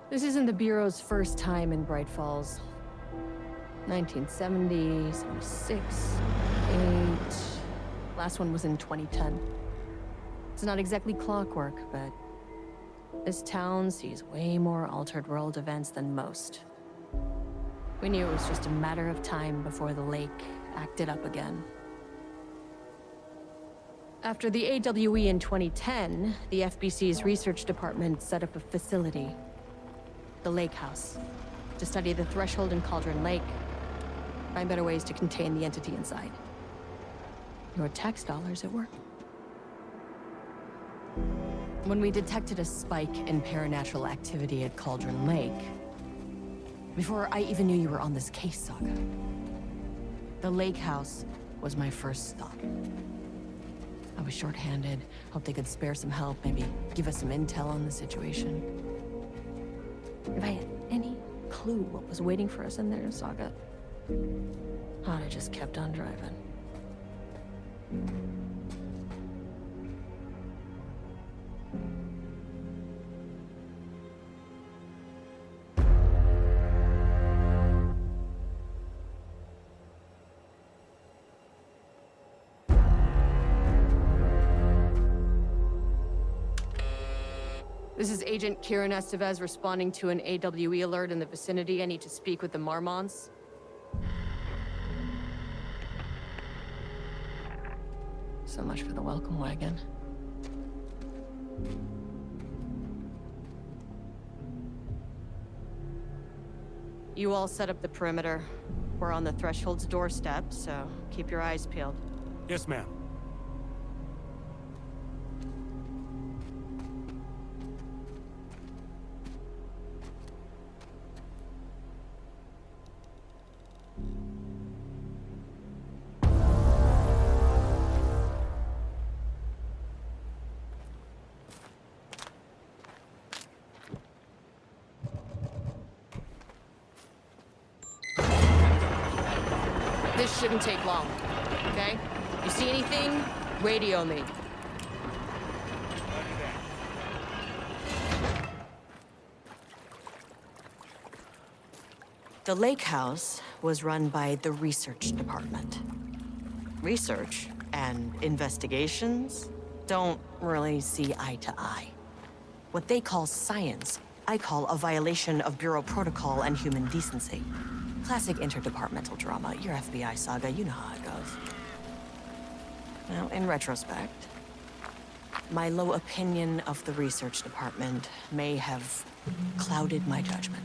This isn't the Bureau's first time in Bright Falls. 1970, 76, 8... Last one was in 2010. It's not exactly clockwork, but this town sees way more altered world events than most. We knew it was just a matter of time before the lake acted up again. After the AWE in 2010, the FBC's research department set up a facility, the Lake House, to study the threshold in Cauldron Lake, find better ways to contain the entity inside. Your tax dollars at work. When we detected a spike in paranatural activity at Cauldron Lake, before I even knew you were on this case, Saga, the Lake House was my first stop. I was short-handed, hoped they could spare some help, maybe give us some intel on the situation. If I had any clue what was waiting for us in there, Saga, I'd have just kept on driving. This is Agent Kiran Estevez responding to an AWE alert in the vicinity. I need to speak with the Mormonts. So much for the welcome wagon. You all set up the perimeter. We're on the threshold's doorstep, so keep your eyes peeled. Yes, ma'am. This shouldn't take long, okay? You see anything, radio me. The Lake House was run by the research department. Research and investigations don't really see eye to eye. What they call science, I call a violation of Bureau protocol and human decency. Classic interdepartmental drama. Your FBI saga, you know how it goes. Now, in retrospect, my low opinion of the research department may have clouded my judgment.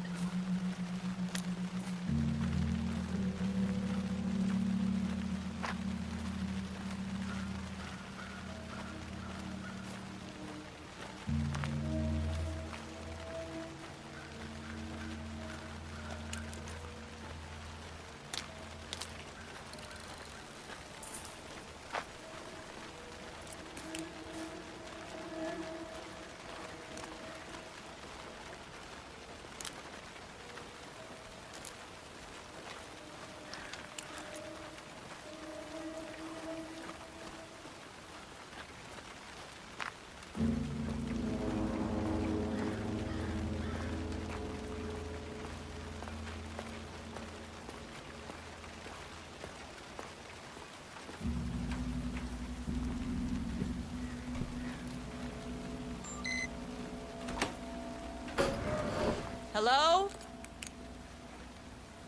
Hello?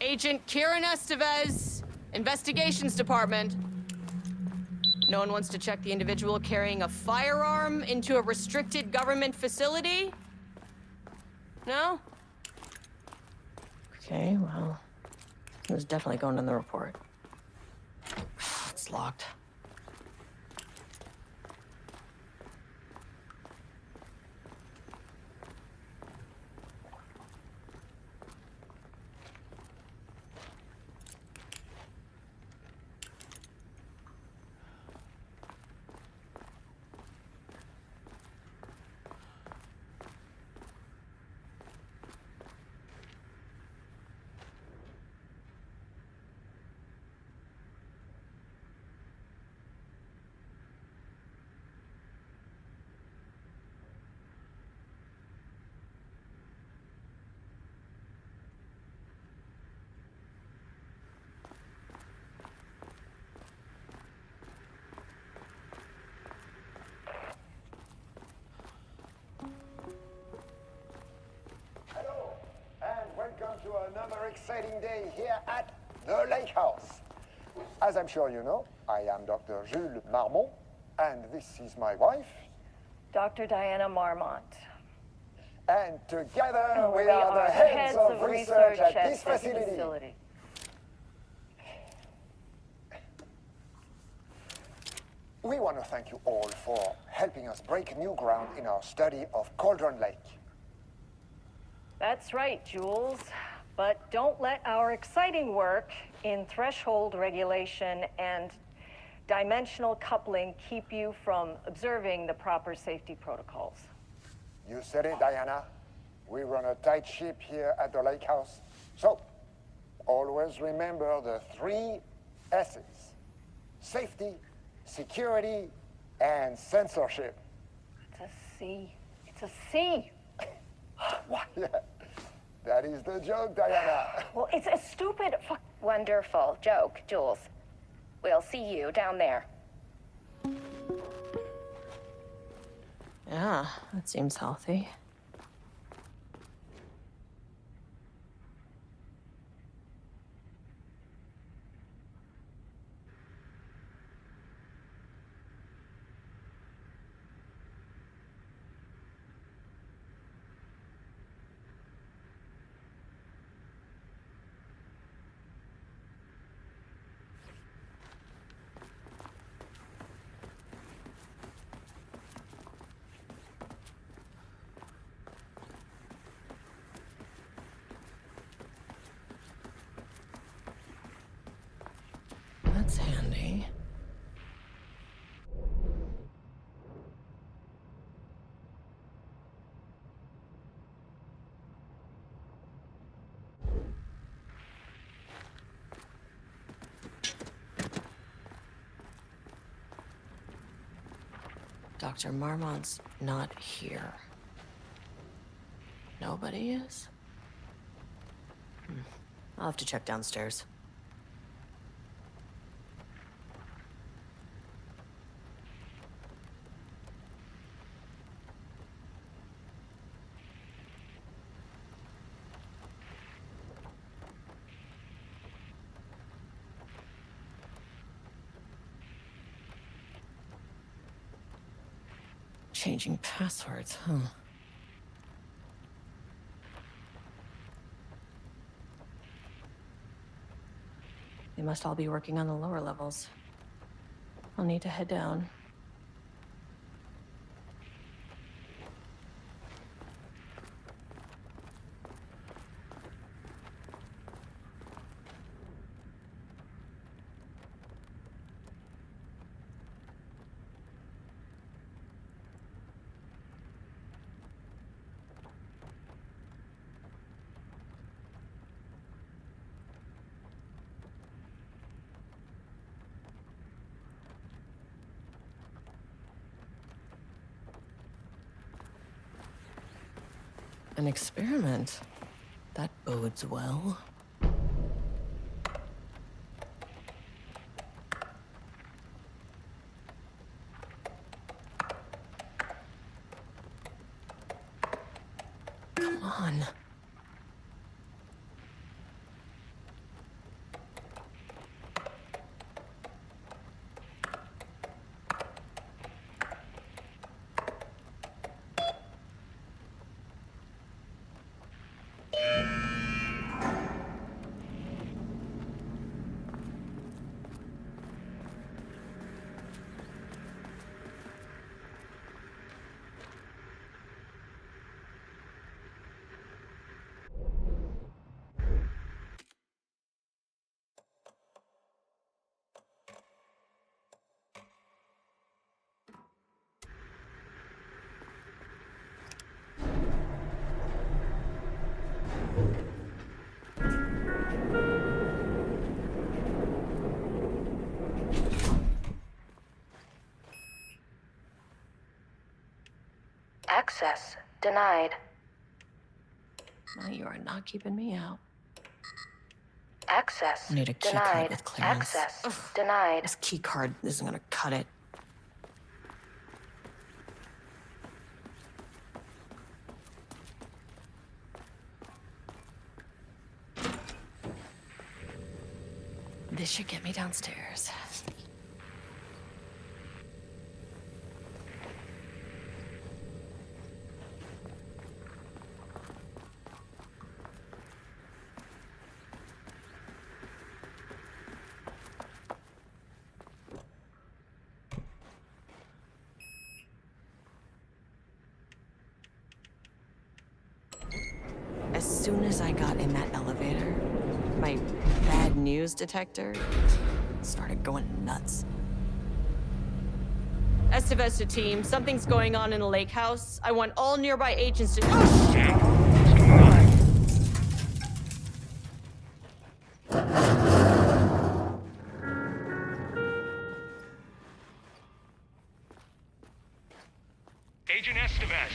Agent Kiran Estevez, Investigations Department. No one wants to check the individual carrying a firearm into a restricted government facility? No? Okay, well, it was definitely going in the report. It's locked. exciting day here at the Lake House. As I'm sure you know, I am Dr. Jules Mormont, and this is my wife. Dr. Diana Mormont. And together we are the heads of research at this facility. We want to thank you all for helping us break new ground in our study of Cauldron Lake. That's right, Jules. But don't let our exciting work in threshold regulation and dimensional coupling keep you from observing the proper safety protocols. You said it, Diana. We run a tight ship here at the Lake House. So, always remember the 3 S's. Safety, security, and censorship. It's a C. It's a C. What? Yeah. That is the joke, Diana. Well, it's a stupid Wonderful joke, Jules. We'll see you down there. Yeah, that seems healthy. That's handy. Dr. Mormont's not here. Nobody is? I'll have to check downstairs. Changing passwords, huh? They must all be working on the lower levels. I'll need to head down. An experiment. That bodes well. Come on. Access denied. Now you are not keeping me out. Access I need a key denied. card with clearance. Access Ugh. denied. This key card isn't gonna cut it. This should get me downstairs. As soon as I got in that elevator, my bad news detector started going nuts. Estevez to team, something's going on in the lake house. I want all nearby agents to— Oh, shit! What's going on? Agent Estevez,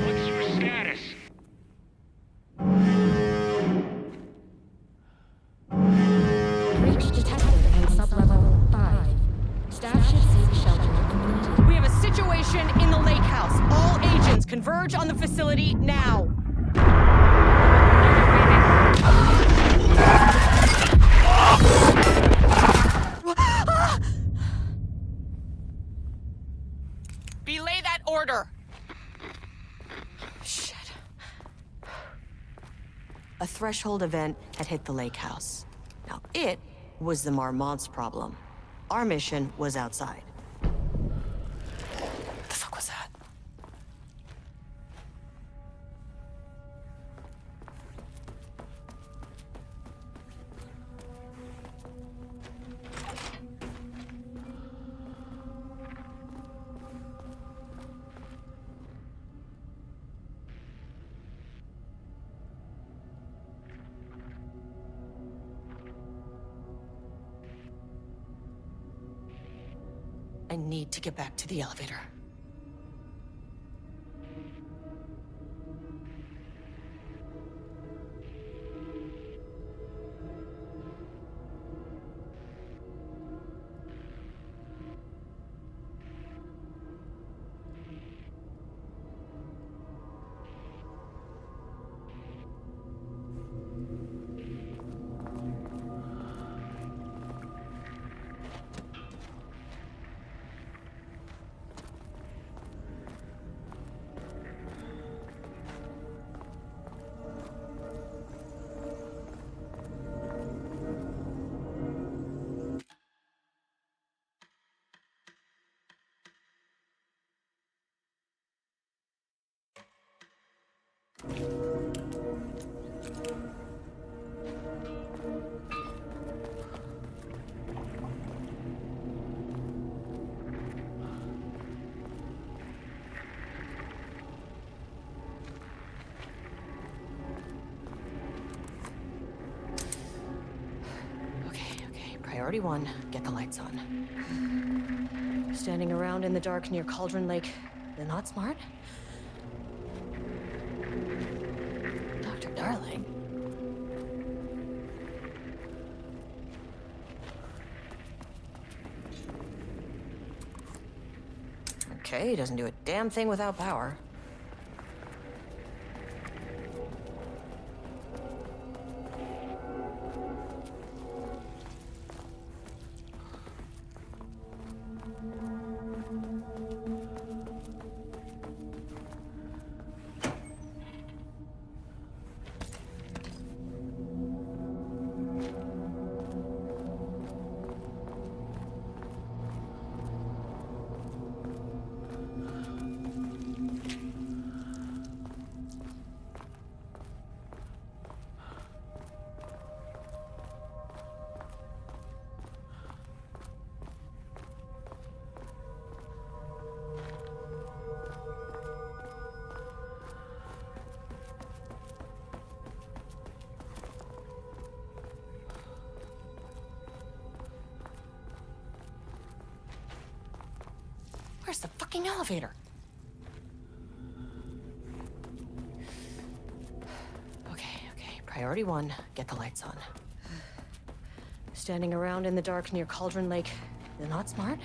what's your status? Breach detected in sublevel 5. Staff should seek shelter immediately. We have a situation in the lake house. All agents converge on the facility now. Belay that order. Shit. A threshold event had hit the lake house. Now, it was the Mormont's problem. Our mission was outside. What the fuck was that? I need to get back to the elevator. Priority 1, get the lights on. Standing around in the dark near Cauldron Lake, they're not smart? Dr. Darling? Okay, he doesn't do a damn thing without power. Where's the fucking elevator? Okay. Priority 1, get the lights on. Standing around in the dark near Cauldron Lake, they're not smart?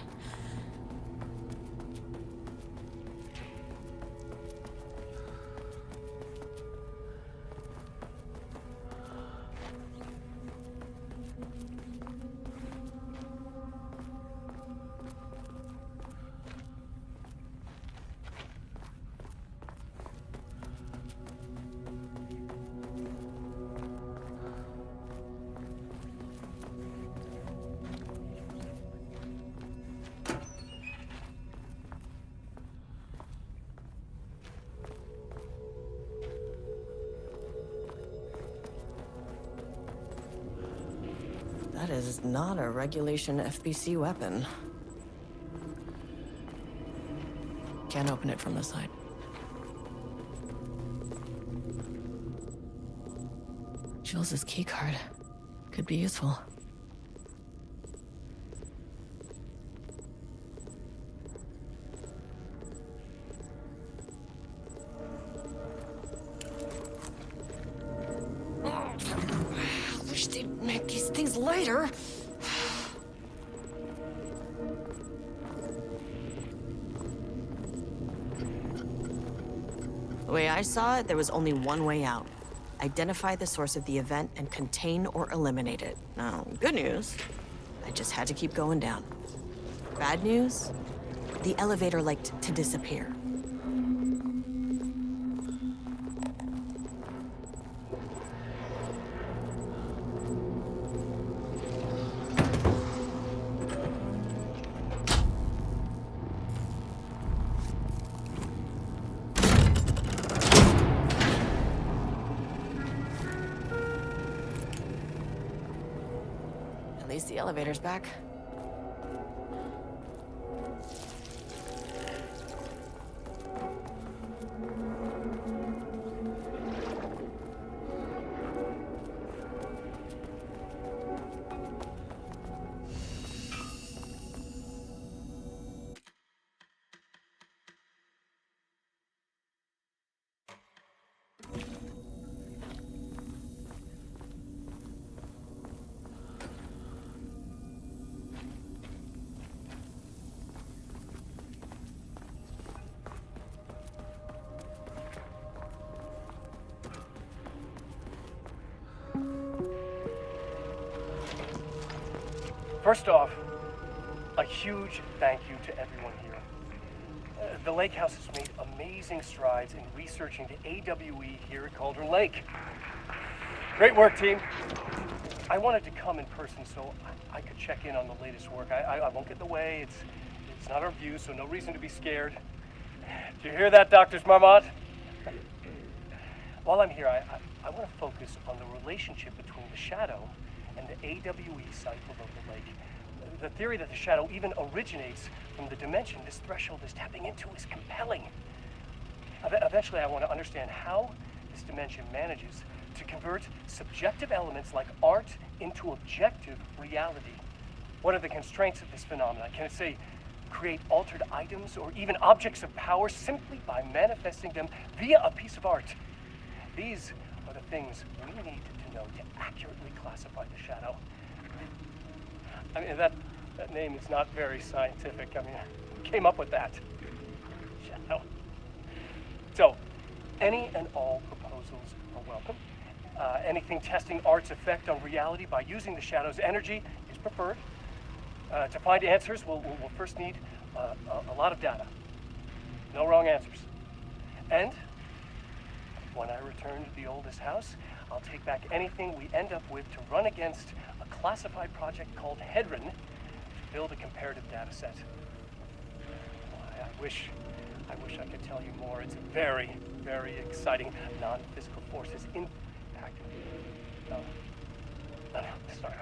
That is not a regulation FBC weapon. Can't open it from the side. Jules's keycard. Could be useful. I wish they'd make these things lighter. The way I saw it, there was only one way out. Identify the source of the event and contain or eliminate it. Now, good news, I just had to keep going down. Bad news, the elevator liked to disappear. At least the elevator's back. First off, a huge thank you to everyone here. The Lake House has made amazing strides in researching the AWE here at Cauldron Lake. Great work, team. I wanted to come in person so I could check in on the latest work. I won't get in the way. It's not our view, so no reason to be scared. Do you hear that, Dr. Mormont? While I'm here, I want to focus on the relationship between the shadow and the AWE site below the lake. The theory that the shadow even originates from the dimension this threshold is tapping into is compelling. Eventually, I want to understand how this dimension manages to convert subjective elements like art into objective reality. What are the constraints of this phenomenon? Can it, say, create altered items or even objects of power simply by manifesting them via a piece of art? These are the things we need to know to accurately classify the shadow. I mean, that name is not very scientific. I mean, who came up with that? Shadow. So, any and all proposals are welcome. Anything testing art's effect on reality by using the shadow's energy is preferred. To find answers, we'll first need a lot of data. No wrong answers. And when I return to the oldest house, I'll take back anything we end up with to run against a classified project called Hedron to build a comparative data set. I wish I could tell you more. It's a very, very exciting non-physical forces impact. No, sorry,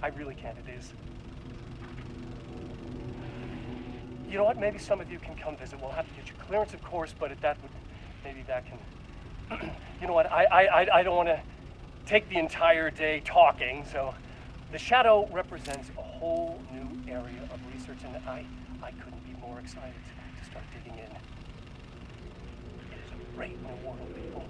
I really can't. It is. You know what? Maybe some of you can come visit. We'll have to get your clearance, of course, but maybe that can. You know what? I don't want to take the entire day talking. So, the shadow represents a whole new area of research, and I couldn't be more excited to start digging in. It is a great new world, people.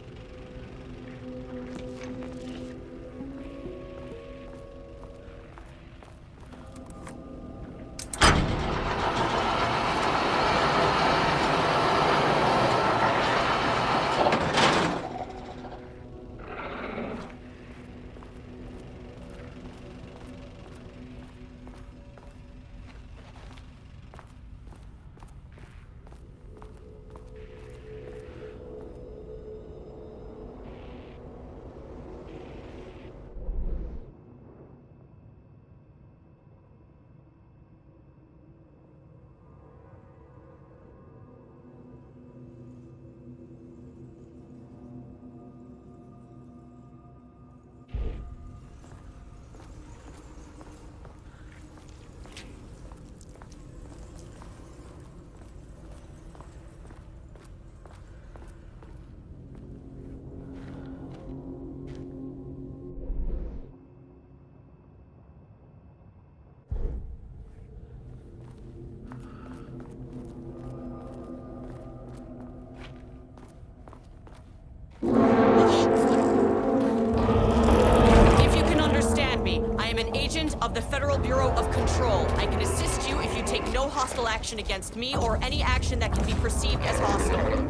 of the Federal Bureau of Control. I can assist you if you take no hostile action against me or any action that can be perceived as hostile.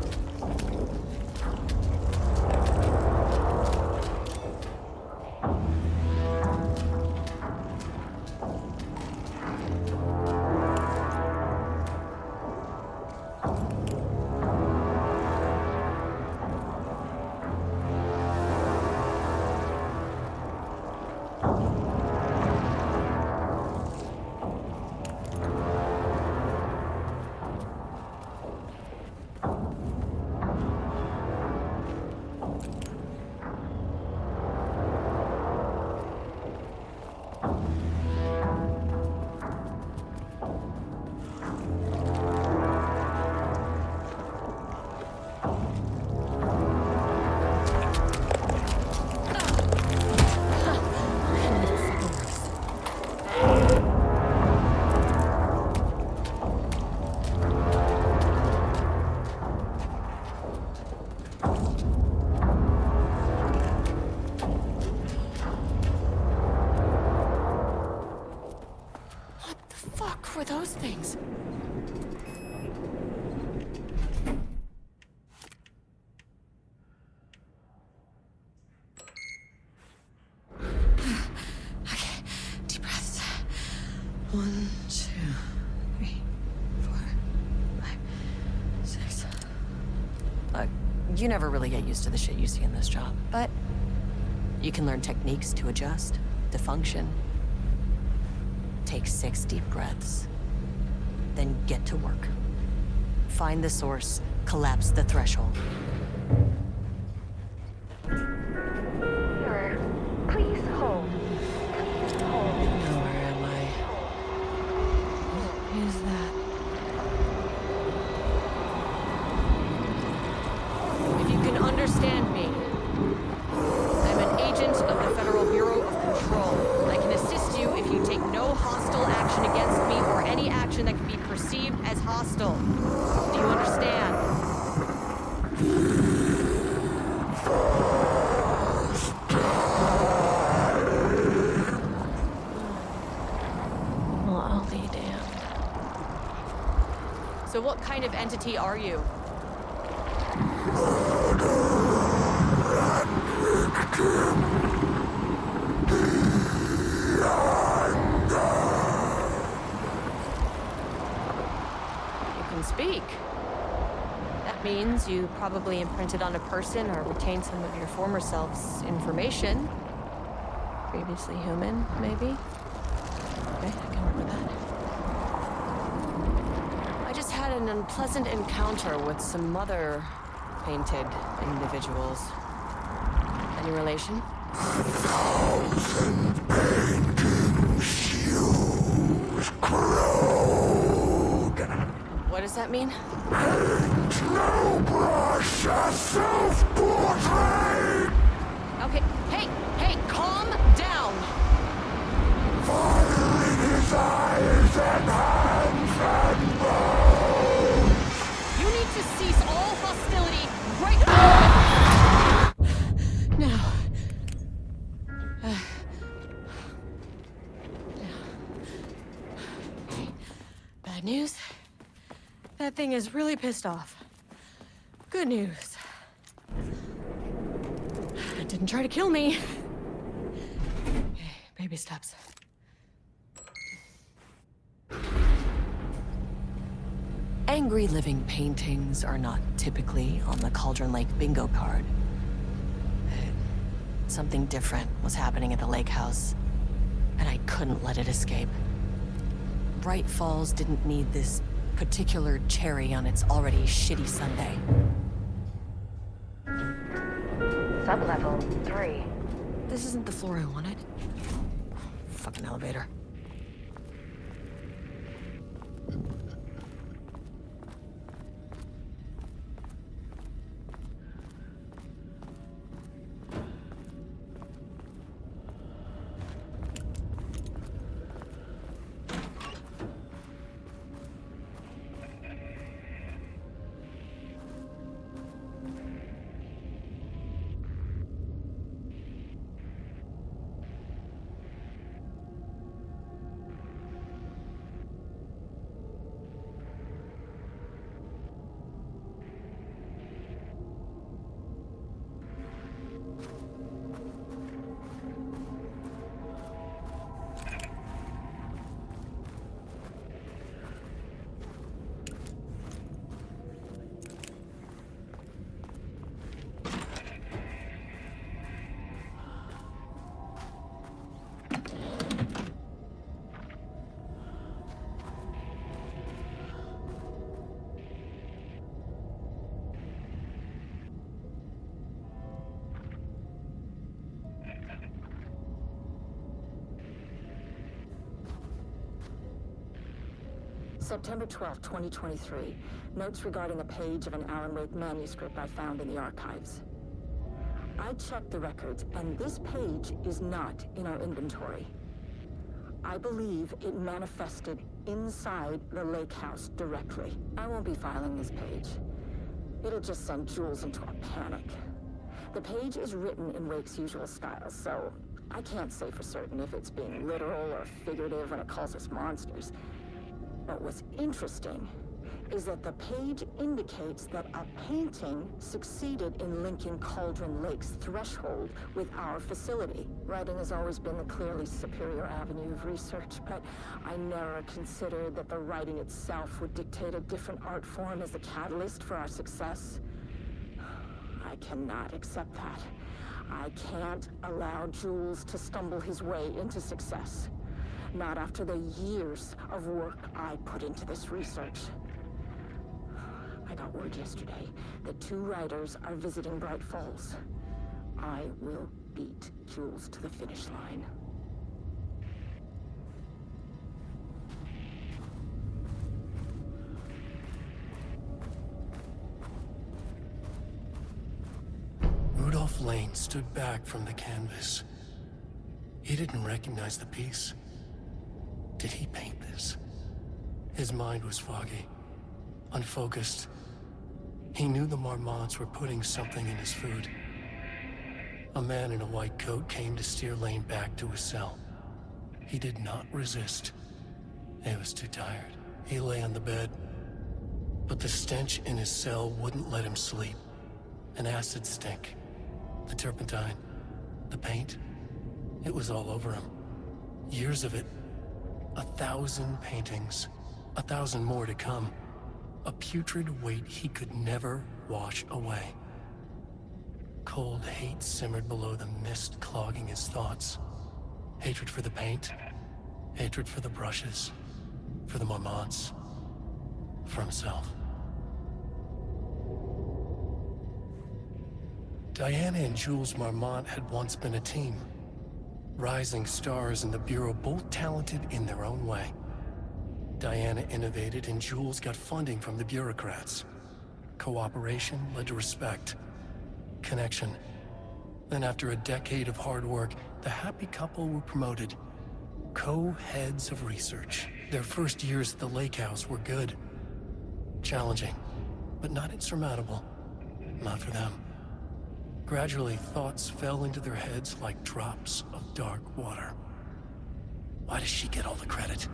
Were those things? Okay, deep breaths. 1, 2, 3, 4, 5, 6. Look, you never really get used to the shit you see in this job, but you can learn techniques to adjust, to function. Take 6 deep breaths. Then get to work. Find the source, collapse the threshold. Sir, please hold. Hold. Now, where am I? What is that? If you can understand me, I'm an agent of the Federal Bureau of Control. I can assist you if you take no hostile action against me or any action that can be perceived as hostile. Do you understand? Well, I'll be damned. So what kind of entity are you? Speak. That means you probably imprinted on a person or retained some of your former self's information. Previously human, maybe? Okay, I can work with that. I just had an unpleasant encounter with some other painted individuals. Any relation? 1,000 paintings used corrode. What does that mean? No brush, a self-portrait! Okay, hey, calm down! Fire in his eyes and hands and bones! You need to cease all hostility right now! Bad news? That thing is really pissed off. Good news. It didn't try to kill me. Okay, baby steps. Angry living paintings are not typically on the Cauldron Lake bingo card. Something different was happening at the lake house, and I couldn't let it escape. Bright Falls didn't need this particular cherry on its already shitty sundae. Sublevel 3. This isn't the floor I wanted. Fucking elevator. September 12, 2023. Notes regarding a page of an Alan Wake manuscript I found in the archives. I checked the records, and this page is not in our inventory. I believe it manifested inside the lake house directly. I won't be filing this page. It'll just send Jules into a panic. The page is written in Wake's usual style, so I can't say for certain if it's being literal or figurative when it calls us monsters. But what's interesting is that the page indicates that a painting succeeded in linking Cauldron Lake's threshold with our facility. Writing has always been the clearly superior avenue of research, but I never considered that the writing itself would dictate a different art form as the catalyst for our success. I cannot accept that. I can't allow Jules to stumble his way into success. Not after the years of work I put into this research. I got word yesterday that 2 writers are visiting Bright Falls. I will beat Jules to the finish line. Rudolph Lane stood back from the canvas. He didn't recognize the piece. Did he paint this? His mind was foggy, unfocused. He knew the Mormonts were putting something in his food. A man in a white coat came to steer Lane back to his cell. He did not resist. He was too tired. He lay on the bed, but the stench in his cell wouldn't let him sleep. An acid stink. The turpentine. The paint. It was all over him. Years of it. 1,000 paintings. 1,000 more to come. A putrid weight he could never wash away. Cold hate simmered below the mist clogging his thoughts. Hatred for the paint. Hatred for the brushes. For the Mormonts. For himself. Diana and Jules Mormont had once been a team. Rising stars in the Bureau, both talented in their own way. Diana innovated and Jules got funding from the bureaucrats. Cooperation led to respect. Connection. Then after a decade of hard work, the happy couple were promoted. Co-heads of research. Their first years at the lake house were good. Challenging, but not insurmountable. Not for them. Gradually, thoughts fell into their heads like drops of dark water. Why does she get all the credit?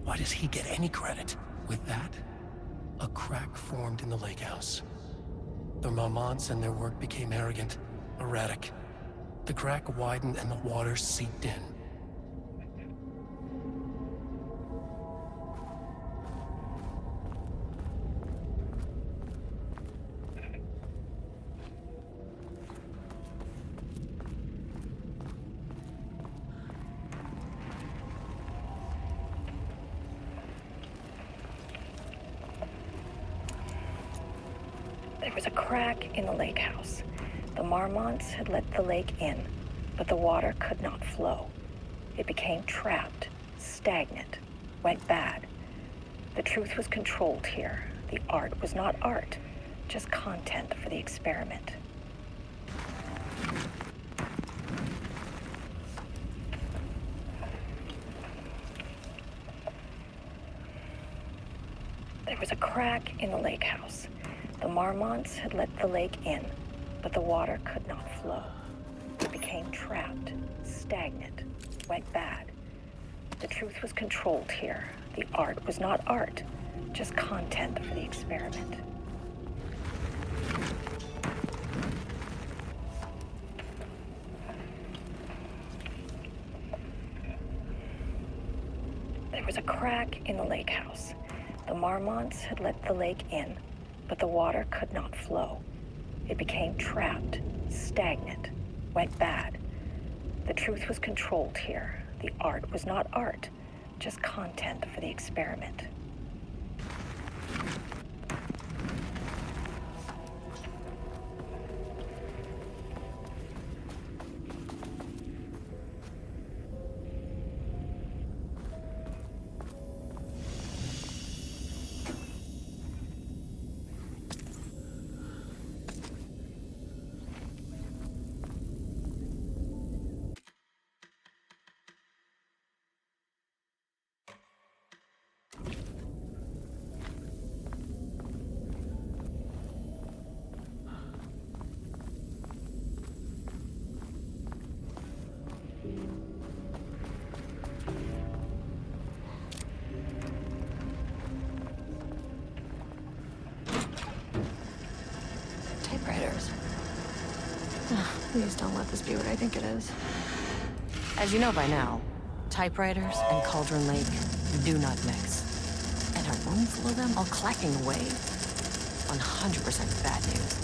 Why does he get any credit? With that, a crack formed in the lake house. The Mormonts and their work became arrogant, erratic. The crack widened and the water seeped in. There was a crack in the lake house. The Mormonts had let the lake in, but the water could not flow. It became trapped, stagnant, went bad. The truth was controlled here. The art was not art, just content for the experiment. There was a crack in the lake house. The Mormonts had let the lake in, but the water could not flow. It became trapped, stagnant, went bad. The truth was controlled here. The art was not art, just content for the experiment. There was a crack in the lake house. The Mormonts had let the lake in, but the water could not flow. It became trapped, stagnant, went bad. The truth was controlled here. The art was not art, just content for the experiment. Please don't let this be what I think it is. As you know by now, typewriters and Cauldron Lake do not mix. And a room full of them all clacking away? 100% bad news.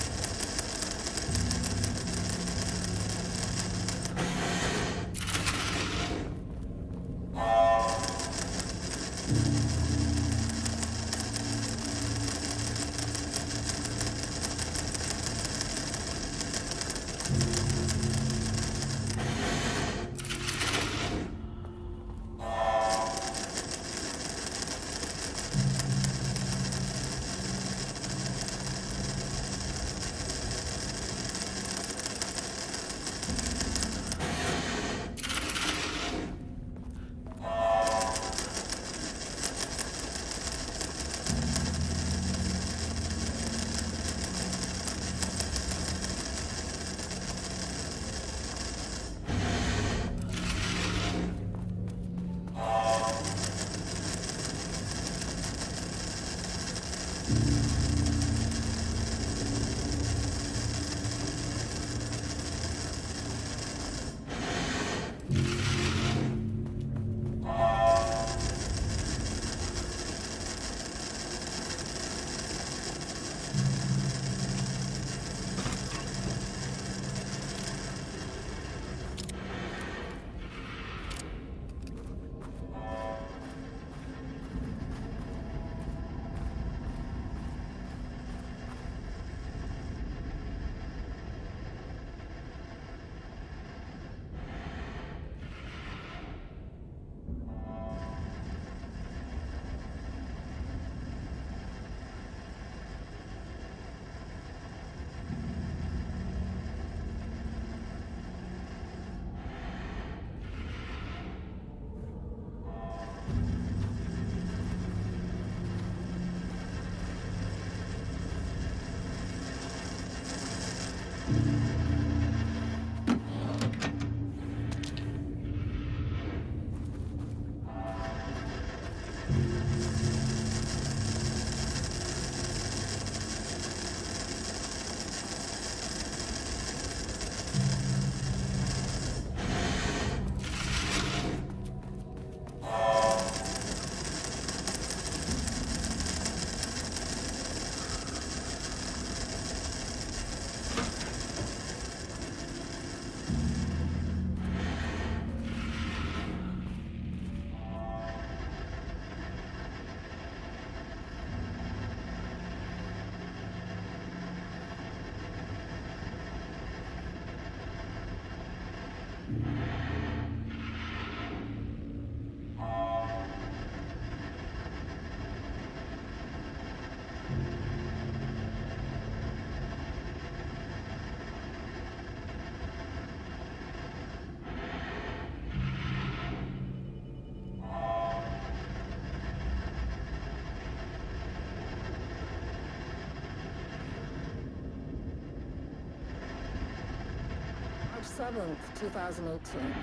March 7th, 2018.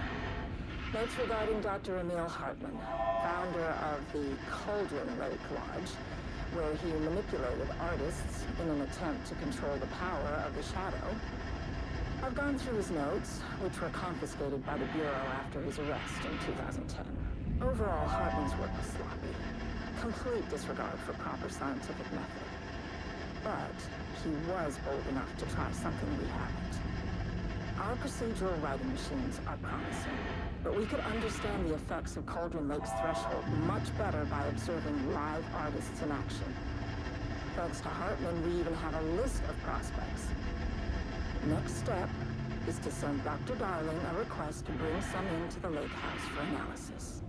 Notes regarding Dr. Emil Hartman, founder of the Cauldron Lake Lodge, where he manipulated artists in an attempt to control the power of the Shadow. I've gone through his notes, which were confiscated by the Bureau after his arrest in 2010. Overall, Hartman's work was sloppy. Complete disregard for proper scientific method. But he was bold enough to try something we haven't. Our procedural writing machines are promising, but we could understand the effects of Cauldron Lake's threshold much better by observing live artists in action. Thanks to Hartman, we even have a list of prospects. Next step is to send Dr. Darling a request to bring some into the lake house for analysis.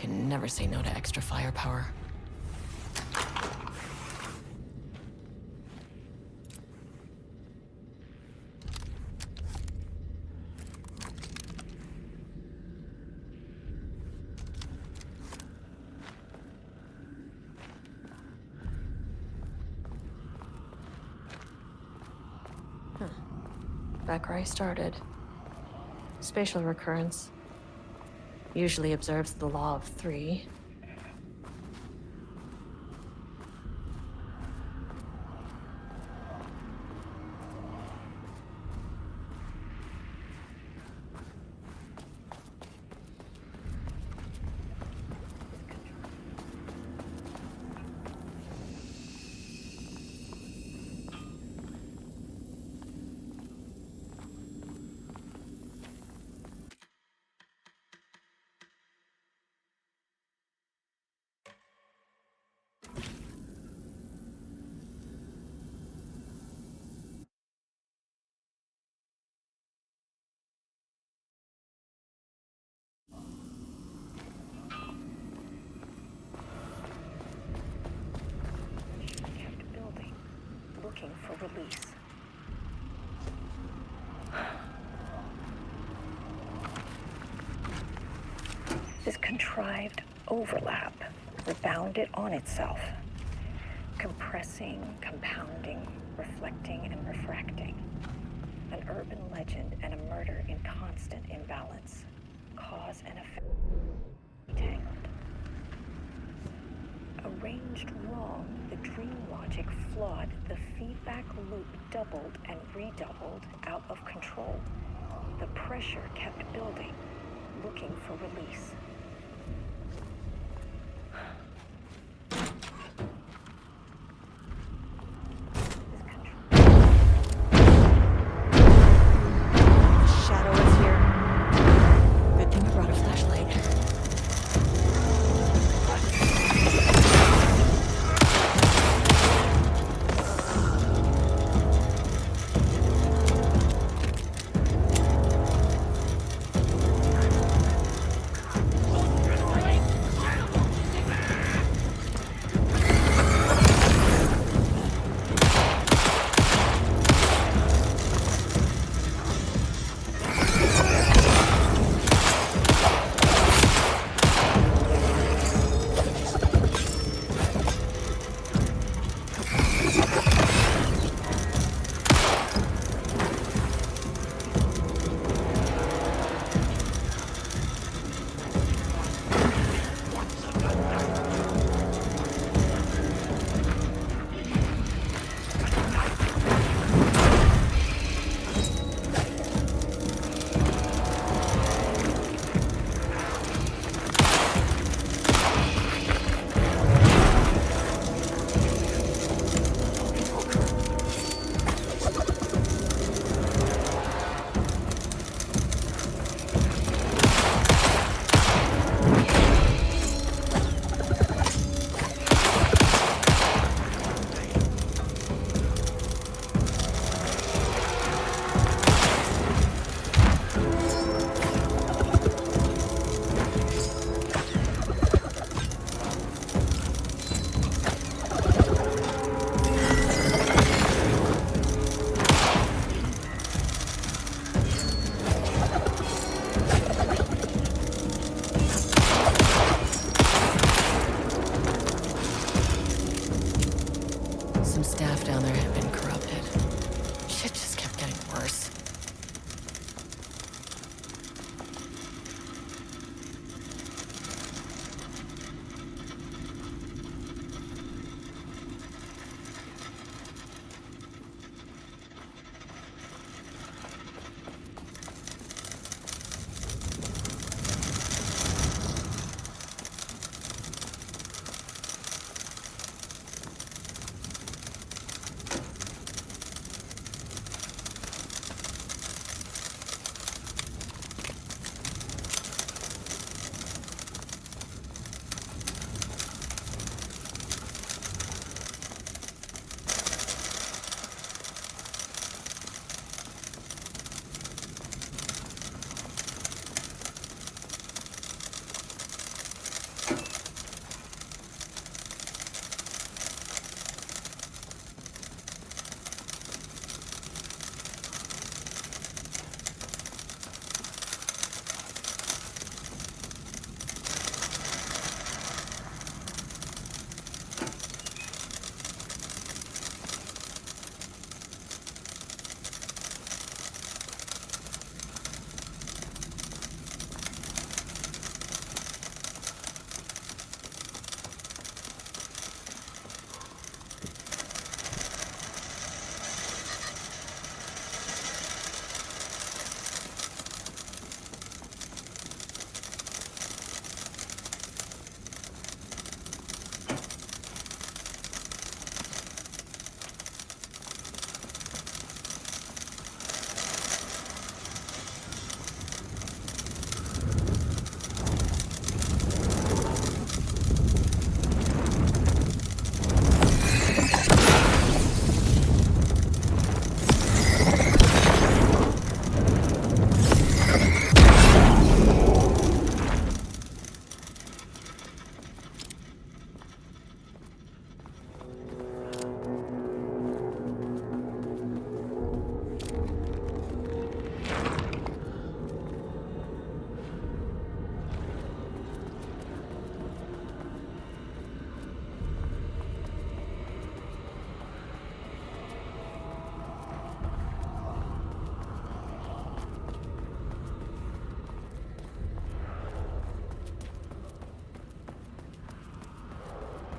can never say no to extra firepower. Back where I started. Spatial recurrence. Usually observes the law of 3. Kept building, looking for release. This contrived overlap rebounded on itself, compressing, compounding, reflecting, and refracting. An urban legend and a murder in constant imbalance. Cause and effect tangled. Arranged wrong, the dream logic flawed, the feedback loop doubled and redoubled out of control. The pressure kept building, looking for release. Shadow is here. Good thing I brought a flashlight.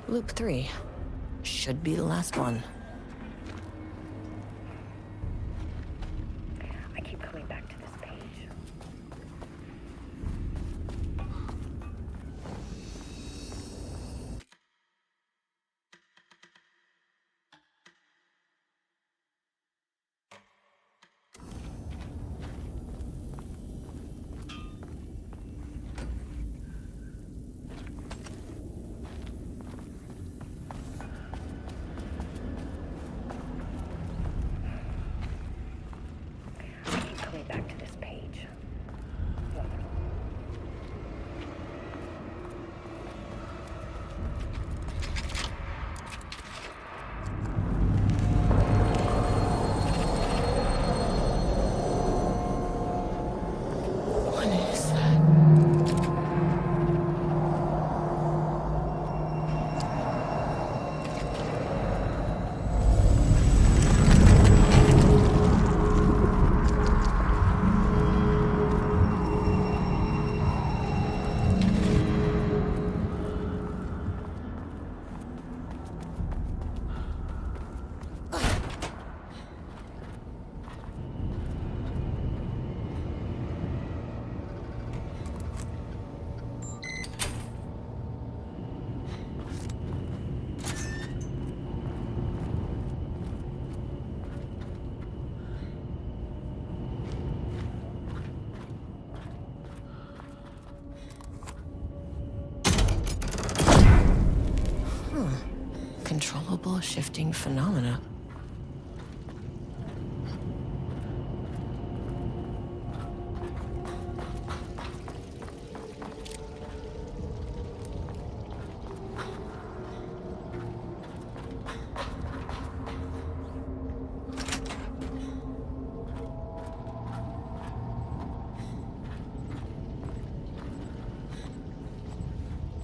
Loop 3. Should be the last one. I keep coming back to this page. Coming back to this page. Nothing. What is that? Controllable shifting phenomena.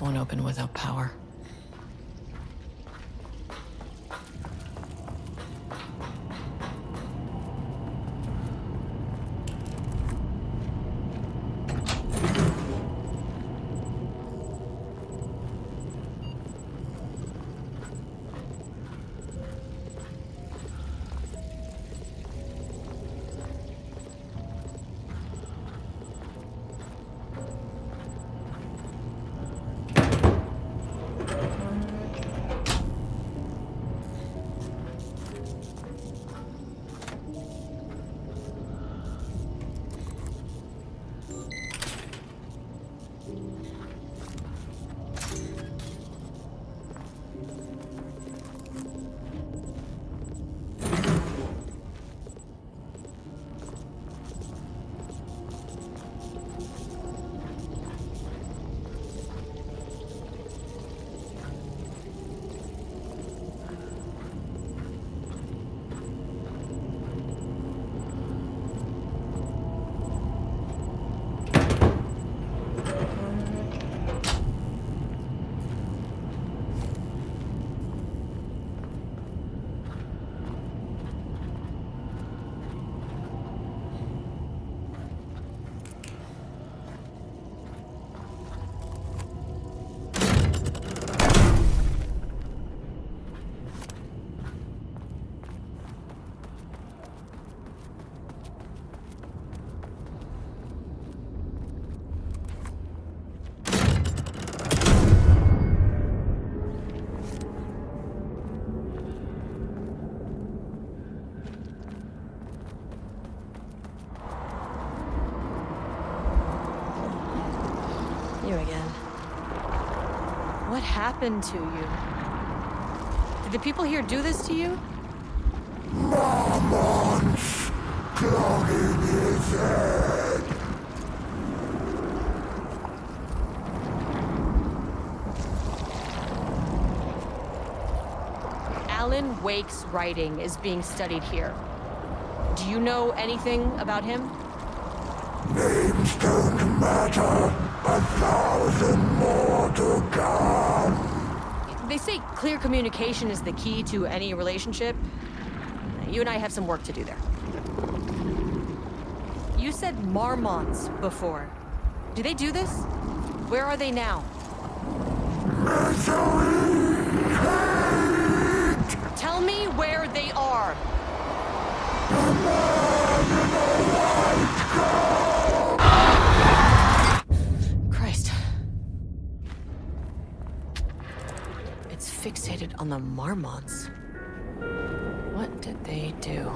Won't open without power. You again. What happened to you? Did the people here do this to you? Mormont's clogging his head. Alan Wake's writing is being studied here. Do you know anything about him? Names don't matter. 1,000 more to come. They say clear communication is the key to any relationship. You and I have some work to do there. You said Mormonts before. Do they do this? Where are they now? Misery! fixated on the Mormonts. What did they do?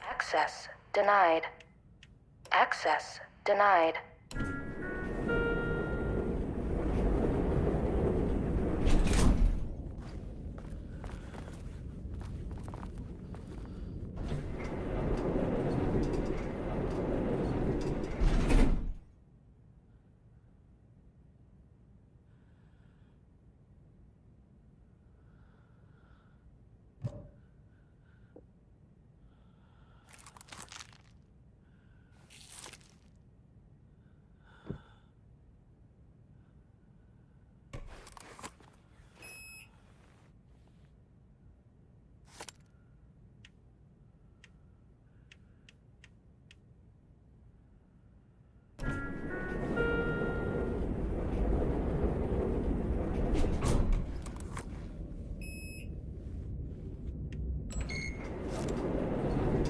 Access denied. Access denied.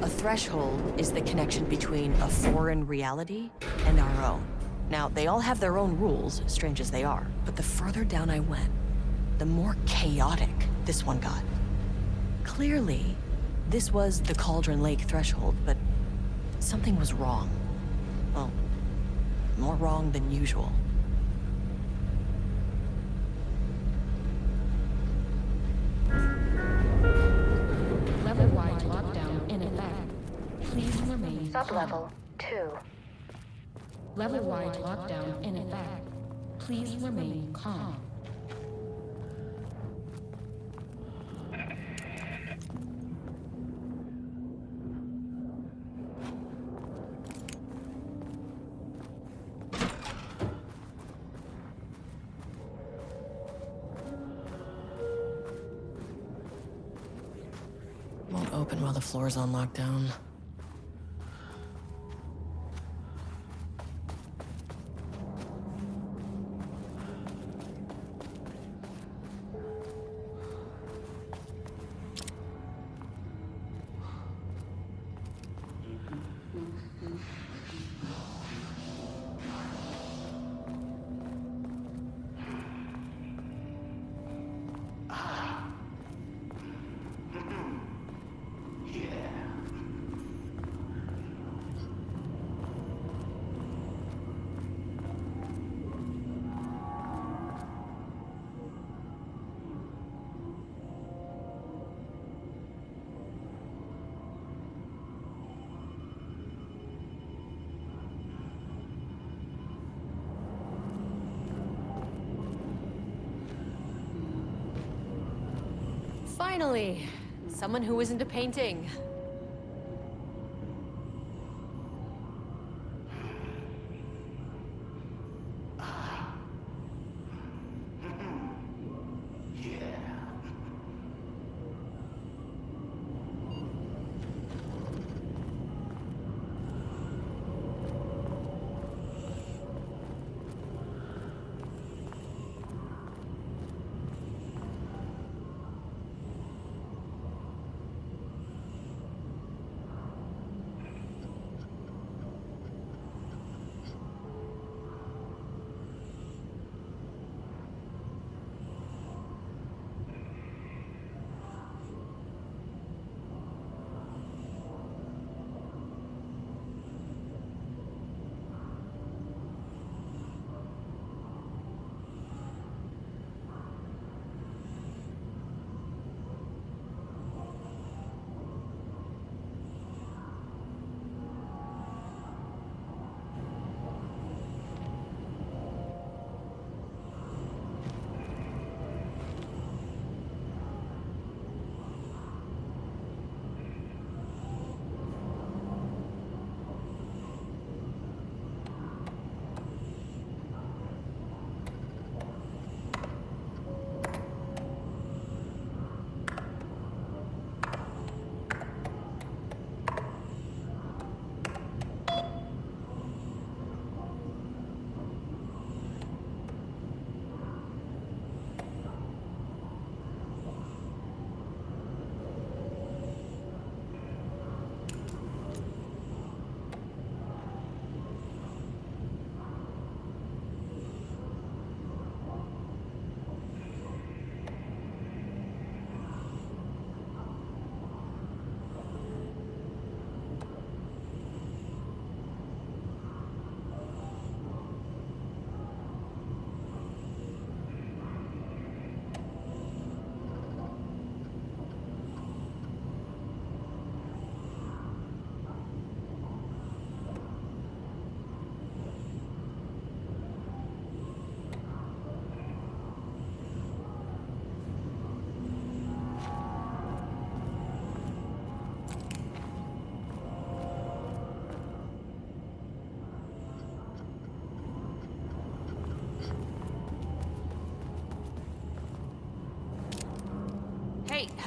A threshold is the connection between a foreign reality and our own. Now, they all have their own rules, strange as they are, but the further down I went, the more chaotic this one got. Clearly, this was the Cauldron Lake threshold, but something was wrong. Well, more wrong than usual. Level-wide lockdown in effect. Please remain Sublevel 2. Level-wide lockdown in effect. Please remain calm. Won't open while the floor's on lockdown. Finally, someone who isn't a painting.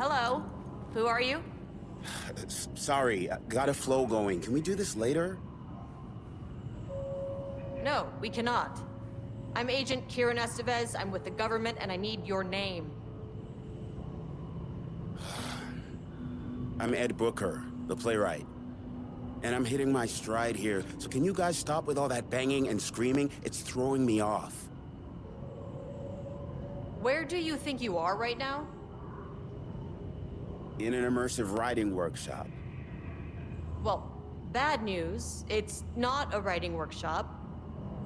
hello. Who are you? Sorry, got a flow going. Can we do this later? No, we cannot. I'm Agent Kiran Estevez. I'm with the government, and I need your name. I'm Ed Booker, the playwright. And I'm hitting my stride here, so can you guys stop with all that banging and screaming? It's throwing me off. Where do you think you are right now? In an immersive writing workshop. Well, bad news, it's not a writing workshop.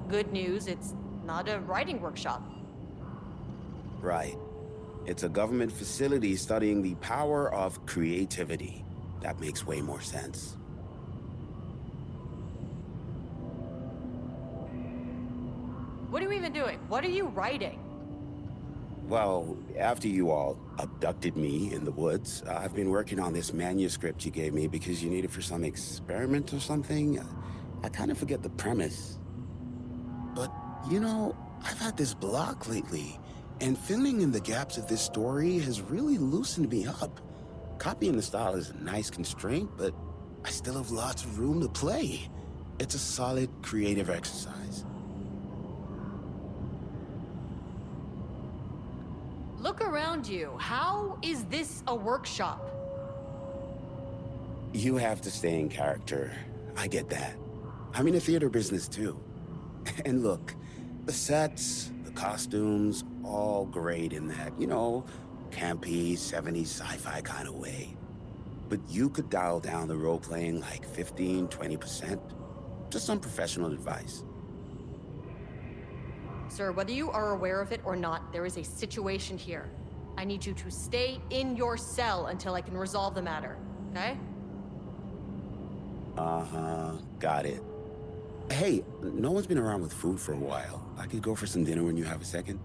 Good news, it's not a writing workshop. Right. It's a government facility studying the power of creativity. That makes way more sense. What are you even doing? What are you writing? Well, after you all abducted me in the woods, I've been working on this manuscript you gave me because you need it for some experiment or something. I kind of forget the premise. But, you know, I've had this block lately, and filling in the gaps of this story has really loosened me up. Copying the style is a nice constraint, but I still have lots of room to play. It's a solid creative exercise. Look around you. How is this a workshop? You have to stay in character. I get that. I'm in the theater business too. And look, the sets, the costumes, all great in that, you know, campy, 70s sci-fi kind of way. But you could dial down the role-playing like 15, 20%. Just some professional advice. Sir, whether you are aware of it or not, there is a situation here. I need you to stay in your cell until I can resolve the matter, okay? Uh-huh, got it. Hey, no one's been around with food for a while. I could go for some dinner when you have a second.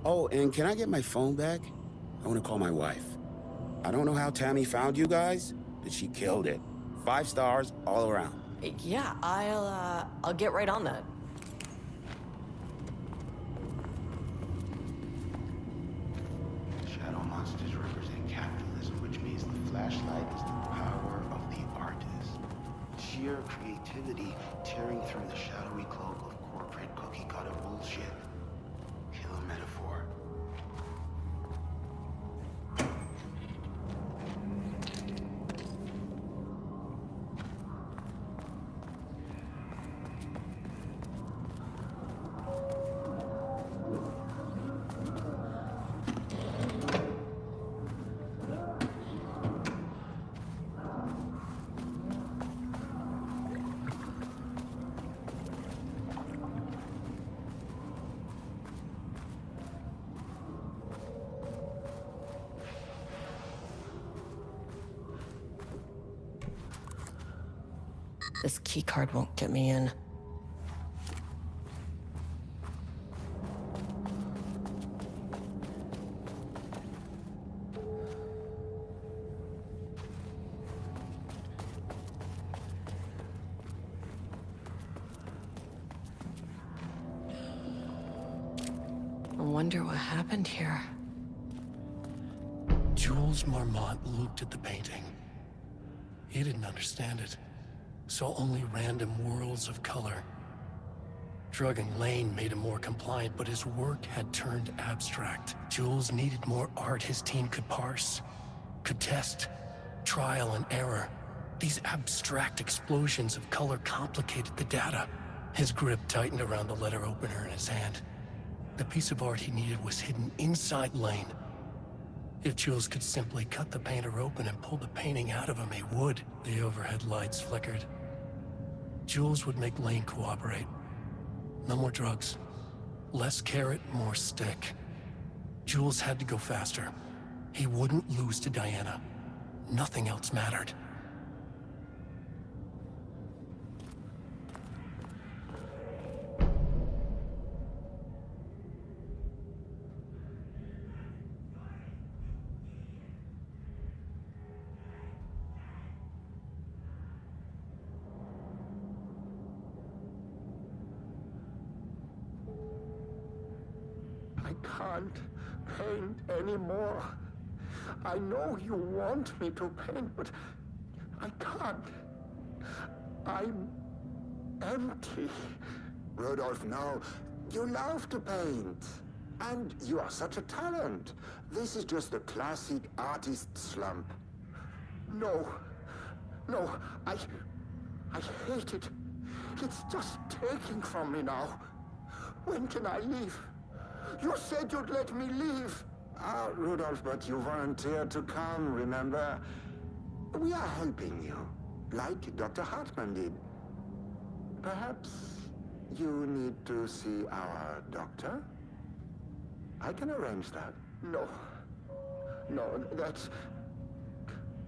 Oh, and can I get my phone back? I want to call my wife. I don't know how Tammy found you guys, but she killed it. 5 stars all around. Yeah, I'll get right on that. Shadow monsters represent capitalism, which means the flashlight is the power of the artist. Sheer creativity tearing through the shadowy cloak of corporate cookie-cutter bullshit. Killer metaphor. This keycard won't get me in. I wonder what happened here. Jules Mormont looked at the painting. He didn't understand it. Saw only random whirls of color. Drugging Lane made him more compliant, but his work had turned abstract. Jules needed more art his team could parse, could test, trial and error. These abstract explosions of color complicated the data. His grip tightened around the letter opener in his hand. The piece of art he needed was hidden inside Lane. If Jules could simply cut the painter open and pull the painting out of him, he would. The overhead lights flickered. Jules would make Lane cooperate. No more drugs. Less carrot, more stick. Jules had to go faster. He wouldn't lose to Diana. Nothing else mattered. I can't paint anymore. I know you want me to paint, but I can't. I'm empty. Rudolph, no. You love to paint. And you are such a talent. This is just the classic artist slump. No. No, I hate it. It's just taking from me now. When can I leave? You said you'd let me leave. Ah, Rudolph, but you volunteered to come, remember? We are helping you, like Dr. Hartman did. Perhaps you need to see our doctor? I can arrange that. No. No, that's...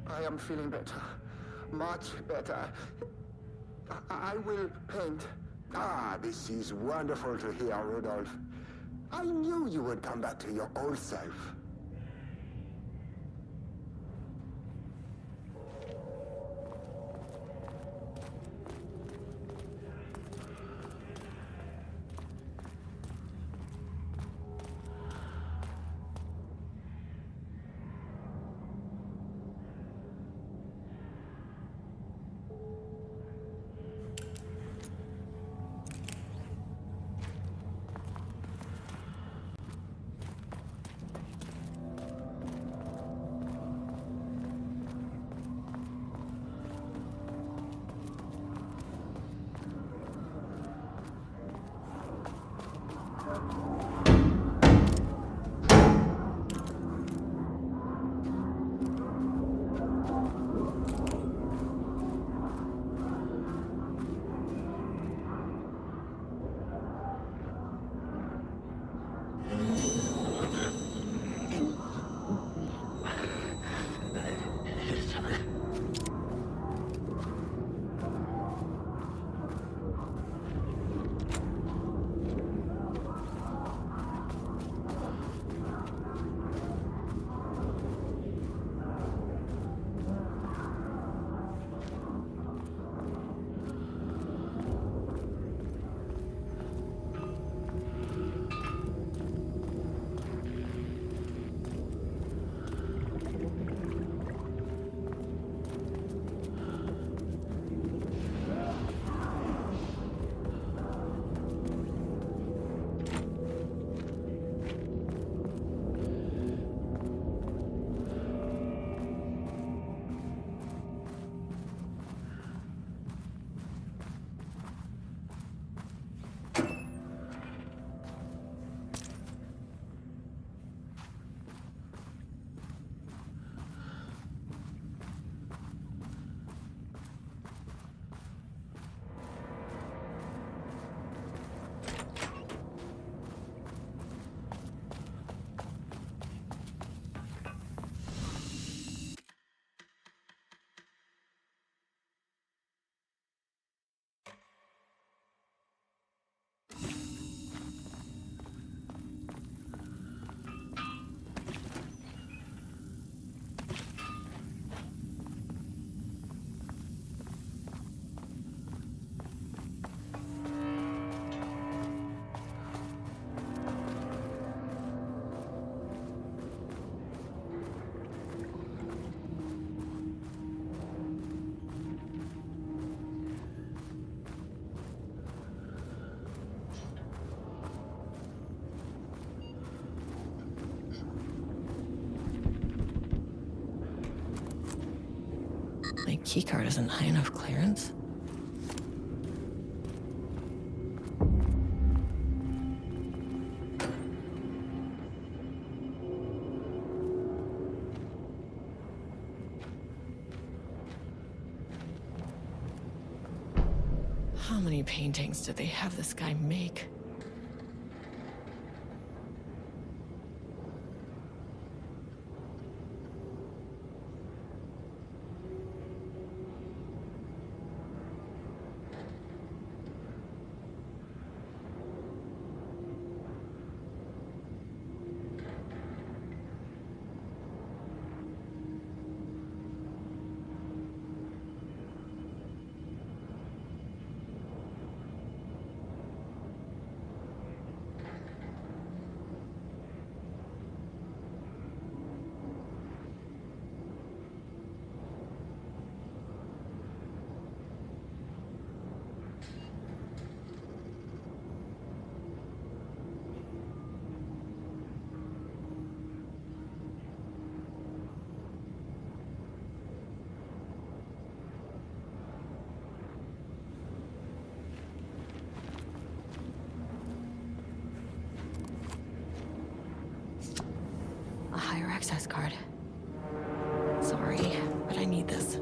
I am feeling better. Much better. I will paint. Ah, this is wonderful to hear, Rudolph. I knew you would come back to your old self. My keycard isn't high enough clearance. How many paintings did they have this guy make? access card. Sorry, but I need this.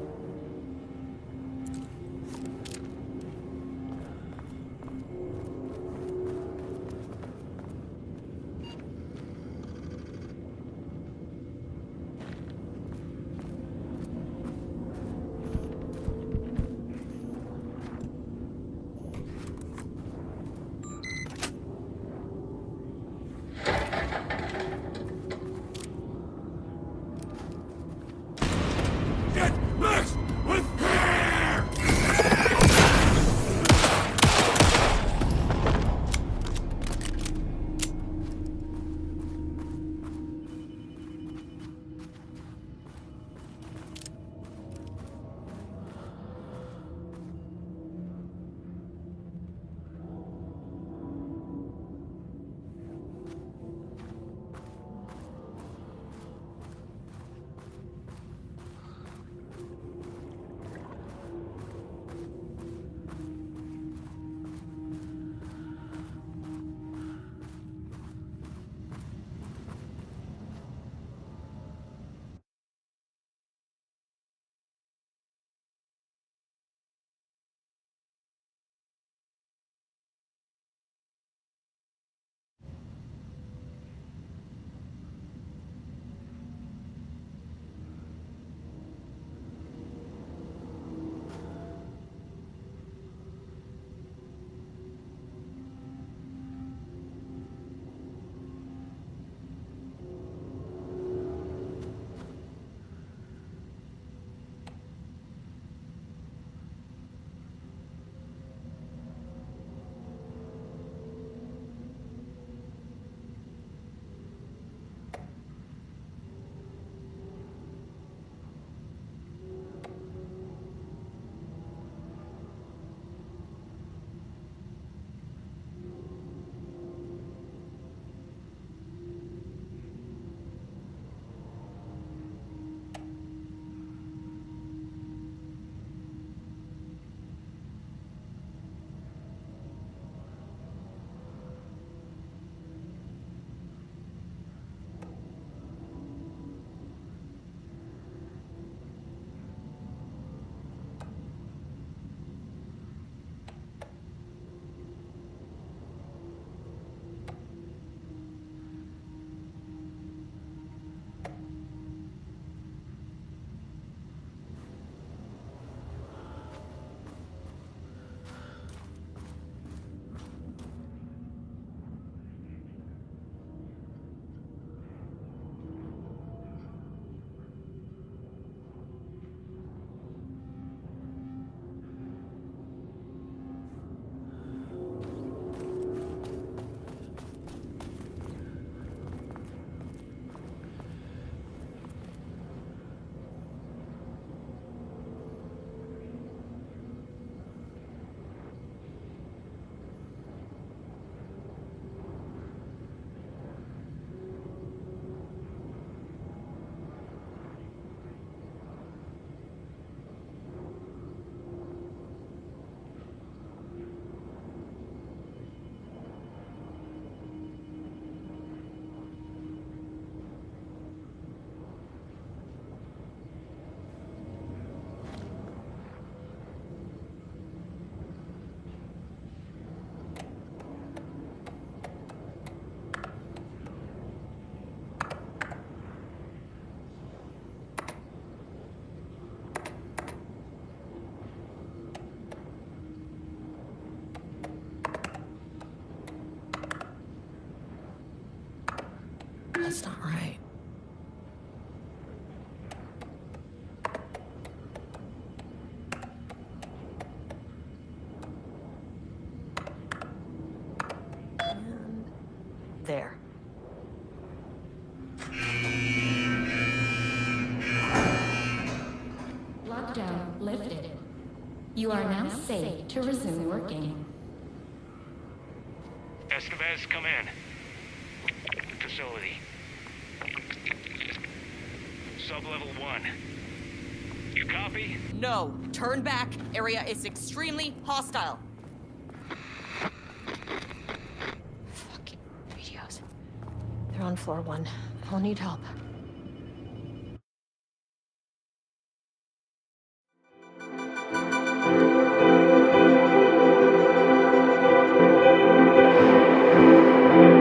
That's not right. And there. Lockdown lifted. You are now safe to resume working. Estevez, come in. Facility. Sub-level 1. You copy? No. Turn back. Area is extremely hostile. Fucking radios. They're on floor 1. I'll need help.